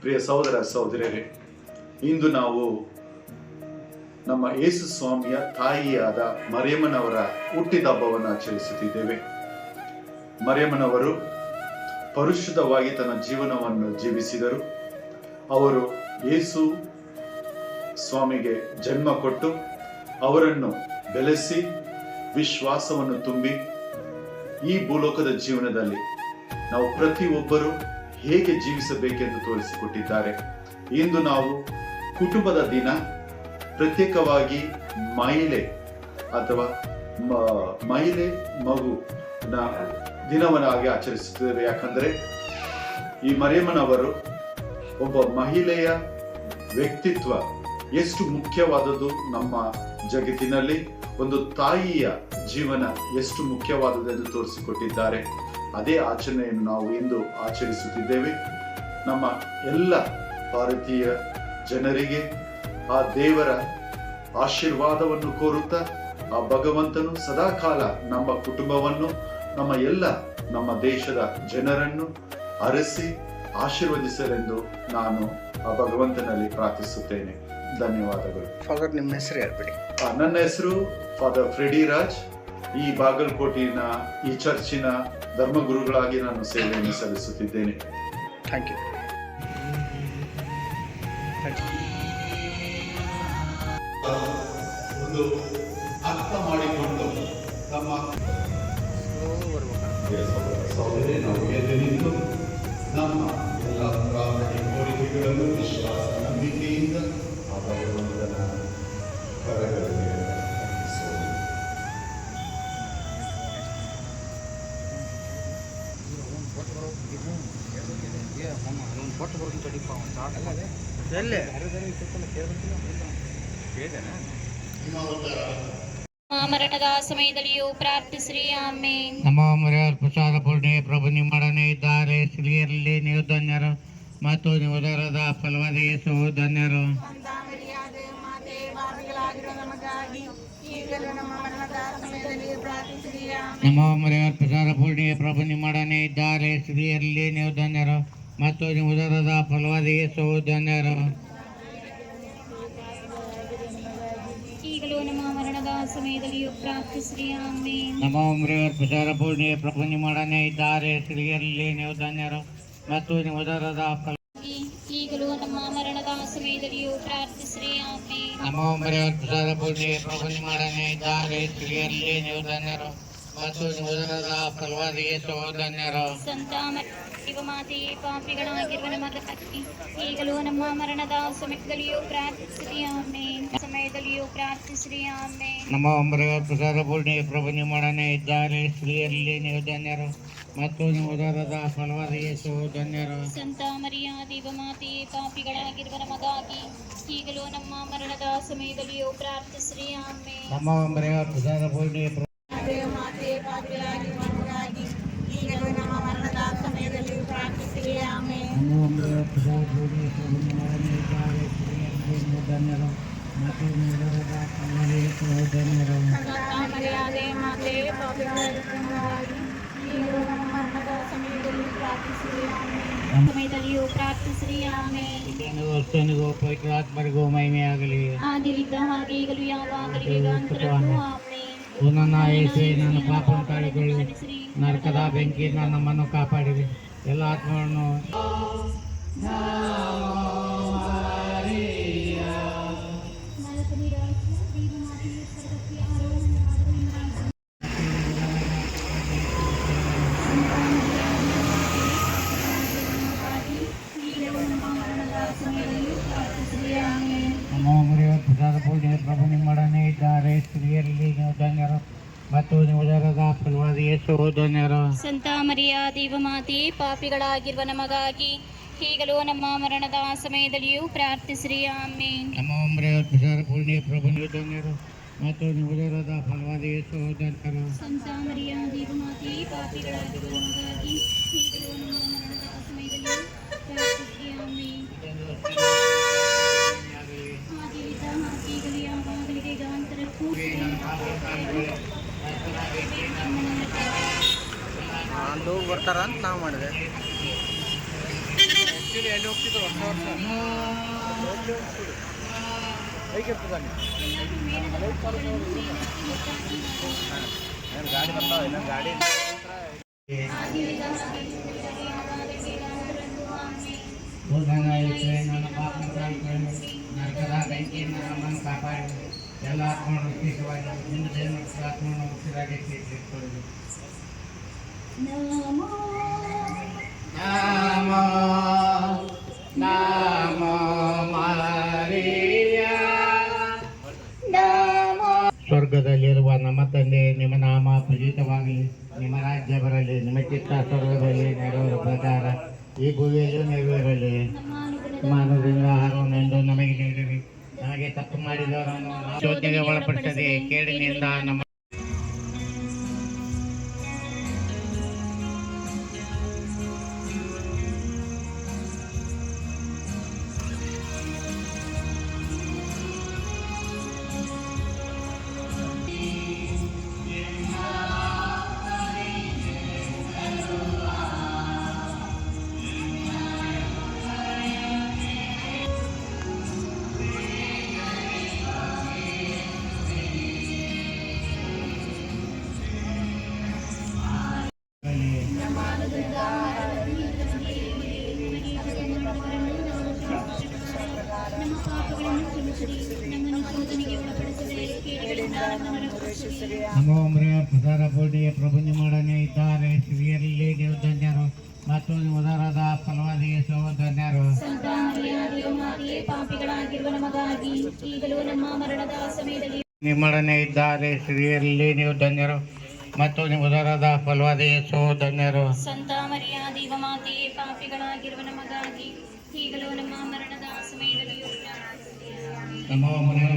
ಪ್ರಿಯ ಸಹೋದರ ಸಹೋದರಿಯರೇ, ಇಂದು ನಾವು ನಮ್ಮ ಯೇಸು ಸ್ವಾಮಿಯ ತಾಯಿಯಾದ ಮರಿಯಮ್ಮನವರ ಹುಟ್ಟಿದ ಹಬ್ಬವನ್ನು ಆಚರಿಸುತ್ತಿದ್ದೇವೆ. ಮರಿಯಮ್ಮನವರು ಪರಿಶುದ್ಧವಾಗಿ ತನ್ನ ಜೀವನವನ್ನು ಜೀವಿಸಿದರು. ಅವರು ಯೇಸು ಸ್ವಾಮಿಗೆ ಜನ್ಮ ಕೊಟ್ಟು ಅವರನ್ನು ಬೆಳೆಸಿ ವಿಶ್ವಾಸವನ್ನು ತುಂಬಿ ಈ ಭೂಲೋಕದ ಜೀವನದಲ್ಲಿ ನಾವು ಪ್ರತಿಯೊಬ್ಬರು ಹೇಗೆ ಜೀವಿಸಬೇಕೆಂದು ತೋರಿಸಿಕೊಟ್ಟಿದ್ದಾರೆ. ಇಂದು ನಾವು ಕುಟುಂಬದ ದಿನ, ಪ್ರತ್ಯೇಕವಾಗಿ ಮಹಿಳೆ ಅಥವಾ ಮಹಿಳೆ ಮಗುನ ದಿನವನ್ನಾಗಿ ಆಚರಿಸುತ್ತೇವೆ. ಯಾಕಂದರೆ ಈ ಮರಿಯಮ್ಮನವರು ಒಬ್ಬ ಮಹಿಳೆಯ ವ್ಯಕ್ತಿತ್ವ ಎಷ್ಟು ಮುಖ್ಯವಾದದ್ದು, ನಮ್ಮ ಜಗತ್ತಿನಲ್ಲಿ ಒಂದು ತಾಯಿಯ ಜೀವನ ಎಷ್ಟು ಮುಖ್ಯವಾದದ್ದು ಎಂದು ತೋರಿಸಿಕೊಟ್ಟಿದ್ದಾರೆ. ಅದೇ ಆಚರಣೆಯನ್ನು ನಾವು ಇಂದು ಆಚರಿಸುತ್ತಿದ್ದೇವೆ. ನಮ್ಮ ಎಲ್ಲ ಭಾರತೀಯ ಜನರಿಗೆ ಆ ದೇವರ ಆಶೀರ್ವಾದವನ್ನು ಕೋರುತ್ತಾ ಆ ಭಗವಂತನು ಸದಾಕಾಲ ನಮ್ಮ ಕುಟುಂಬವನ್ನು, ನಮ್ಮ ದೇಶದ ಜನರನ್ನು ಅರಸಿ ಆಶೀರ್ವದಿಸಲೆಂದು ನಾನು ಆ ಭಗವಂತನಲ್ಲಿ ಪ್ರಾರ್ಥಿಸುತ್ತೇನೆ. ಧನ್ಯವಾದಗಳು. ಫಾದರ್, ನಿಮ್ಮ ಹೆಸರು ಹೇಳ್ಬಿಡಿ. ನನ್ನ ಹೆಸರು ಫಾದರ್ ಫ್ರೆಡಿ ರಾಜ್. ಈ ಬಾಗಲಕೋಟಿನ ಈ ಚರ್ಚಿನ ಧರ್ಮಗುರುಗಳಾಗಿ ನಾನು ಸೇವೆಯನ್ನು ಸಲ್ಲಿಸುತ್ತಿದ್ದೇನೆ. Thank you. ಒಂದು ಅರ್ಥ ಮಾಡಿಕೊಂಡು ತಮ್ಮ ಸಹೋದರಿ ನಾವು ಎದ್ದು ನಿಂತು ನಮ್ಮ ಎಲ್ಲ ಪ್ರಾರ್ಥನೆ ಕೋರಿಕೆಗಳನ್ನು ವಿಶ್ವಾಸ ನಂಬಿಕೆಯಿಂದ ಆ ಭಗವಂತನ ಕರಗಳಿಗೆ ಮರಣದ ಸಮಯದಲ್ಲಿಯೂ ಪ್ರಾರ್ಥಿಸಿರಿ. ಆಮೆನ್. ನಮ್ಮ ಮರೆಯ ಪ್ರಸಾದ ಪೂರ್ಣೆ ಪ್ರಭು ನಿಮ್ಮೊಡನೆ ಇದ್ದಾರೆ. ಸ್ತ್ರೀಯರಲ್ಲಿ ನೀವು ಧನ್ಯರು ಮತ್ತು ನೀವು ಉದರದ ಫಲವಾದ ಯೇಸು ಧನ್ಯರು. ನಮ್ಮ ಮರೆಯ ಪ್ರಸಾದ ಪೂರ್ಣೆ ಪ್ರಭು ನಿಮ್ಮೊಡನೆ ಇದ್ದಾರೆ. ಸ್ತ್ರೀಯರಲ್ಲಿ ನೀವು ಧನ್ಯರು ಮತ್ತು ನೀವು ಉದರದ ಫಲವಾದ ಯೇಸು ಧನ್ಯರು. ಈಗಲೂ ನಮ್ಮ ಮರಣದ ಸಮಯದಲ್ಲಿಯೂ ಪ್ರಾರ್ಥಿಸಿರಿ. ಆಮೆನ್. ನಮ್ಮ ಮರೆಯ ಪ್ರಸಾದ ಪೂರ್ಣೆ ಪ್ರಭು ನಿಮ್ಮೊಡನೆ ಇದ್ದಾರೆ. ಸ್ತ್ರೀಯರಲ್ಲಿ ನೀವು ಧನ್ಯರು ಮತ್ತು ನೀವು ಉದರದ ಫಲ ಈಗಲೂ ನಮ್ಮ ಮರಣದ ಸಮಯದಲ್ಲಿಯೂ ಪ್ರಾರ್ಥಿಸಿರಿ. ಆಮೆನ್. ನಮ್ಮ ಮರೆಯ ಪ್ರಸಾದ ಪೂರ್ಣೆ ಪ್ರಭು ನಿಮ್ಮೊಡನೆ ಇದ್ದಾರೆ. ಸ್ತ್ರೀಯರಲ್ಲಿ ನೀವು ಧನ್ಯರು ಮತ್ತು ನೀವು ಉದರದ ಫಲವಾದ ಯೇಸು ಧನ್ಯರು. ಸಂತ ಮರಿಯ ಮಾತೆಯೇ, ಪಾಪಿಗಳಾಗಿರುವ ನಮಗಾಗಿ ಈಗಲೂ ನಮ್ಮ ಮರಣದ ಸಮಯದಲ್ಲಿಯೂ ಪ್ರಾರ್ಥಿಸಿರಿ. ಆಮೆನ್. ಸಮಯದಲ್ಲಿಯೂ ಪ್ರಾರ್ಥಿಸಿರಿ. ಆಮೆನ್. ನಮ್ಮ ಮರೆಯ ಪ್ರಸಾದ ಪೂರ್ಣೆ ಪ್ರಭು ನಿಮ್ಮೊಡನೆ ಇದ್ದಾರೆ. ಸ್ತ್ರೀಯರಲ್ಲಿ ನೀವು ಧನ್ಯರು ಮತ್ತು ನೀವು ಉದರದ ಫಲವಾದ ಯೇಸು ಧನ್ಯರು. ಸಂತ ಮರಿಯ ಮಾತೆಯೇ, ಪಾಪಿಗಳಾಗಿರುವ ನಮಗಾಗಿ ಈಗಲೂ ನಮ್ಮ ಮರಣದ ಸಮಯದಲ್ಲಿಯೂ ಪ್ರಾರ್ಥಿಸಿರಿ. ಆಮೆನ್. ನಮ್ಮ ಮರೆಯ ಪ್ರಸಾದ ಪೂರ್ಣೆ ಈಗಲೂ ನಮ್ಮ ಮರಣದ ಸಮಯದಲ್ಲಿಯೂ ಪ್ರಾರ್ಥಿಸಿರಿ. ಆಮೆನ್. ಧನ್ಯರು ಮತ್ತು ಉದರದ ಫಲವಾದ ಯೇಸು ಧನ್ಯರು. ಸಮಯದಲ್ಲಿಯೂ ಪ್ರಾರ್ಥಿಸಿರಿ. ಆಮೆನ್. ವಸ್ತುನಿಗೂ ಪವಿತ್ರಾತ್ಮರಿಗೂ ಮಹಿಮೆಯಾಗಲಿ. ಆದಿಲಿದ್ದ ಹಾಗೆ ಈಗಲೂ ಯಾವಾಗಲೂ ಯುಗಾಂತರಕ್ಕೂ. ಆಮೆನ್. ಓ ನನ್ನ ಯೇಸುವೇ, ನನ್ನ ಪಾಪವನ್ನು ತಾಳಿಕೊಳ್ಳಿ, ನರಕದ ಬೆಂಕಿಯಿಂದ ನಮ್ಮನ್ನು ಕಾಪಾಡಿರಿ, ಎಲ್ಲ ಆತ್ಮಗಳನ್ನು ಪ್ರಭು ನಿಮ್ಮೊಡನೆ ಇದ್ದಾರೆ. ಸ್ತ್ರೀಯರಲ್ಲಿ ನೀವು ಧನ್ಯರು ಮತ್ತು ನೀವು ಉದರದ ಫಲವಾದ ಯೇಸು ಧನ್ಯರು. ಸಂತ ಮರಿಯ ದೇವಮಾತೆ, ಪಾಪಿಗಳಾಗಿರುವ ನಮಗಾಗಿ ಈಗಲೂ ನಮ್ಮ ಮರಣದ ಸಮಯದಲ್ಲಿಯೂ ಪ್ರಾರ್ಥಿಸಿರಿ. ಆಮೆನ್. ನಮ್ಮ ಮರಿಯ ಪ್ರಸಾದ ಪೂರ್ಣಿ ಪ್ರಭು ನೀವು ಧನ್ಯರು ಮತ್ತು ನೀವು ಉದರದ ಫಲವಾದ ಯೇಸು ಧನ್ಯರು. ಸಂತ ಮರಿಯ ದೇವಮಾತೆ, ಪಾಪಿಗಳಾಗಿರುವ ನಮಗಾಗಿ ಈಗಲೂ ನಮ್ಮ ಮರಣದ ಸಮಯದಲ್ಲಿಯೂ ಪ್ರಾರ್ಥಿಸಿರಿ. ಆಮೆನ್. ಬರ್ತಾರ ಅಂತ ನಾವು ಮಾಡಿದೆ. ಆ್ಯಕ್ಚುಲಿ ಎಲ್ಲಿ ಹೋಗ್ತಿದ್ರು ವರ್ಷ ಹೇಗಿರ್ತದೆ ಗಾಡಿ ಬರ್ತಾವೆ ಇಲ್ಲ ಗಾಡಿ ನನ್ನ ಪಾಪಗಳನ್ನು ನರಕದ ಬೆಂಕಿಯಿಂದ ನಮ್ಮನ್ನು ಕಾಪಾಡಿ ಎಲ್ಲ ಆತ್ಮಗಳನ್ನು ರಕ್ಷಿಸುವಾಗಿ ನಿನ್ನ ದೇವರ ಆತ್ಮವನ್ನು ಉಸಿರಾಗಿ ತೀರ್ಕೊಳ್ಳಿ. ನಮೋ ನಮೋ ಮಾರಿಯ ಸ್ವರ್ಗದಲ್ಲಿರುವ ನಮ್ಮ ತಂದೆ, ನಿಮ್ಮ ನಾಮ ಪೂಜಿತವಾಗಲಿ, ನಿಮ್ಮ ರಾಜ್ಯ ಬರಲಿ, ನಿಮ್ಮ ಚಿತ್ತ ಸ್ವರ್ಗದಲ್ಲಿ ನೆರವೇರುವ ಪ್ರಕಾರ ಈ ಭೂಮಿಯಲ್ಲೂ ನೆರವೇರಲಿ. ಮಾನವರಿಂದ ಆಹಾರವನ್ನೆಂದು ನಮಗೆ ನೀಡಿರಿ, ನಮಗೆ ತಪ್ಪು ಮಾಡಿದವರನ್ನು ಶೋಧನೆಗೆ ಒಳಪಡಿಸದೆ ಕೇಡಿನಿಂದ ನಮ್ಮ ನಮ್ಮ ಪಾಪಗಳನ್ನು ಕ್ಷಮಿಸಿರಿ, ನಮ್ಮನ್ನು ಶೋಧನೆಗೆ ಒಳಪಡಿಸದೆ ಕೇಡಿಗಳಿಂದ ನಮ್ಮನ್ನು ರಕ್ಷಿಸಿರಿ. ನಮೋ ಮರಿಯ ಪ್ರಸಾರ ಪೂರ್ಣಿಯ ಪ್ರಭು ನಿಮ್ಮೊಡನೆ ಇದ್ದಾರೆ, ಸ್ತ್ರೀಯರಲ್ಲಿ ನೀವು ಧನ್ಯರು ಮತ್ತು ನಿಮ್ಮ ಉದರದ ಫಲವಾದ ಯೇಸು ಧನ್ಯರು. ಸಂತ ಮರಿಯಾದಿಯ ಮಾತೆಯೇ, ಪಾಪಿಗಳಾಗಿರುವ ನಮಗಾಗಿ ಈಗಲೂ ನಮ್ಮ ಮರಣದ ಸಮಯದಲ್ಲಿ ನಿಮ್ಮೊಡನೆ ಇದ್ದಾರೆ, ಸ್ತ್ರೀಯರಲ್ಲಿ ನೀವು ಧನ್ಯರು ಮತ್ತು ನಿಮ್ಮ ಉದರದ ಫಲವಾದ ಯೇಸು ಧನ್ಯರು. ಸಂತ ಮರಿಯಾದಿಯ ಮಾತೆಯೇ, ಪಾಪಿಗಳಾಗಿರುವ ನಮಗಾಗಿ ಈಗಲೂ ನಮ್ಮ ಮರಣದ ಸಮಯದಲ್ಲಿ ನಮೋ ಮರಿಯ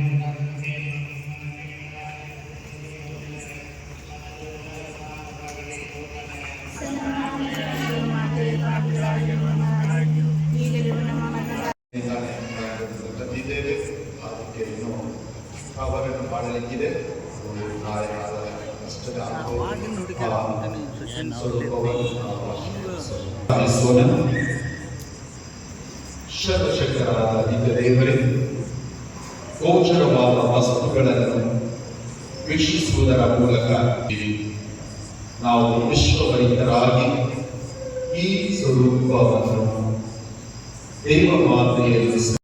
ತಂದಿದ್ದೇವೆ. ಅದಕ್ಕೆ ಇನ್ನೂ ಅವರನ್ನು ಮಾಡಲಿಕ್ಕಿದೆ. ನಾಳೆ ಕಷ್ಟದ ಸರ್ವಶಕ್ತರಾದ ನಿತ್ಯ ದೇವರೇ, ಗೋಚರವಾದ ವಸ್ತುಗಳನ್ನು ವೀಕ್ಷಿಸುವುದರ ಮೂಲಕ ನಾವು ವಿಶ್ವವರಿತರಾಗಿ ಈ ಸ್ವರೂಪವನ್ನು ದೇವ ಮಾತೆಯಲ್ಲಿ